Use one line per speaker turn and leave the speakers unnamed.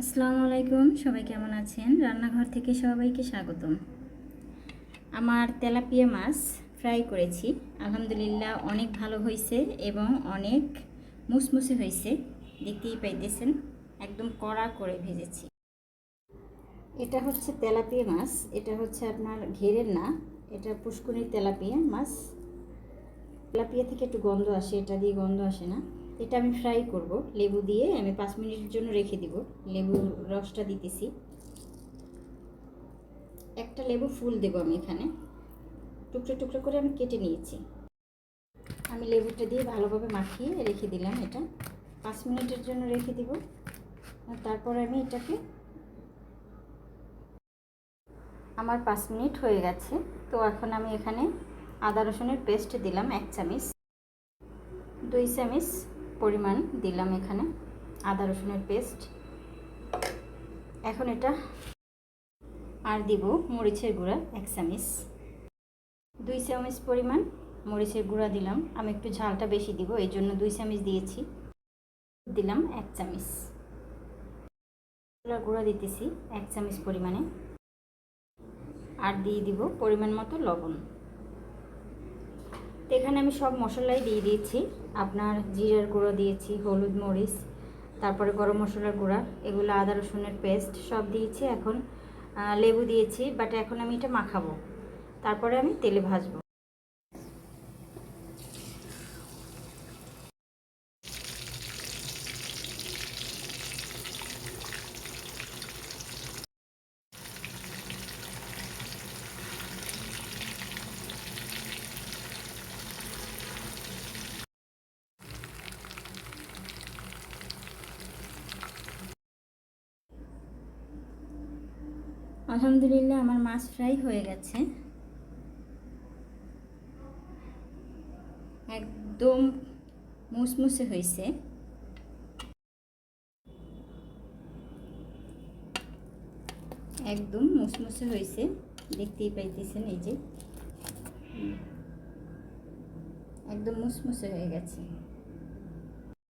আসসালামু আলাইকুম, সবাই কেমন আছেন? রান্নাঘর থেকে সবাইকে স্বাগতম। আমার তেলাপিয়া মাছ ফ্রাই করেছি, আলহামদুলিল্লাহ অনেক ভালো হয়েছে এবং অনেক মুসমুসে হয়েছে। দেখতেই পাইতেছেন, একদম কড়া করে ভেজেছি। এটা হচ্ছে তেলাপিয়া মাছ, এটা হচ্ছে আপনার ঘেরের না, এটা পুষ্কুনির তেলাপিয়া মাছ। তেলাপিয়া থেকে একটু গন্ধ আসে, এটা দিয়ে গন্ধ আসে না। এটা আমি ফ্রাই করব লেবু দিয়ে, আমি 5 মিনিটের জন্য রেখে দিব। লেবুর রসটা দিতেছি, একটা লেবু ফুল দেব আমি এখানে, টুকরো টুকরো করে আমি কেটে নিয়েছি। আমি লেবুটা দিয়ে ভালোভাবে মাখিয়ে রেখে দিলাম, এটা 5 মিনিটের জন্য রেখে দিব। তারপর আমি এটাকে, আমার 5 মিনিট হয়ে গেছে, তো এখন আমি এখানে আদা রসুনের পেস্ট দিলাম 1 চামচ, 2 চামচ পরিমাণ দিলাম এখানে আদা রসুনের পেস্ট। এখন এটা আর দিব মরিচের গুঁড়া 1 চামচ, 2 চামচ পরিমাণ মরিচের গুঁড়া দিলাম। আমি একটু ঝালটা বেশি দিব, এই জন্য 2 চামচ দিয়েছি। দিলাম 1 চামচ গুঁড়া দিতেছি 1 চামচ পরিমাণে, আর দিয়ে দিব পরিমাণ মতো লবণ। তো এখানে আমি সব মশলাই দিয়ে দিয়েছি, আপনার জিরার গুঁড়ো দিয়েছি, হলুদ মরিচ, তারপরে গরম মশলার গুঁড়া, এগুলো আদা রসুনের পেস্ট সব দিয়েছি। এখন লেবু দিয়েছি, বাট এখন আমি এটা মাখাবো, তারপরে আমি তেলে ভাজবো। আলহামদুলিল্লাহ আমার মাছ ফ্রাই হয়ে গেছে, একদম মুসমুসে হয়েছে। একদম মুসমুসে হয়েছে, দেখতেই পাইতেছেন, এই যে একদম মুসমুসে হয়ে গেছে।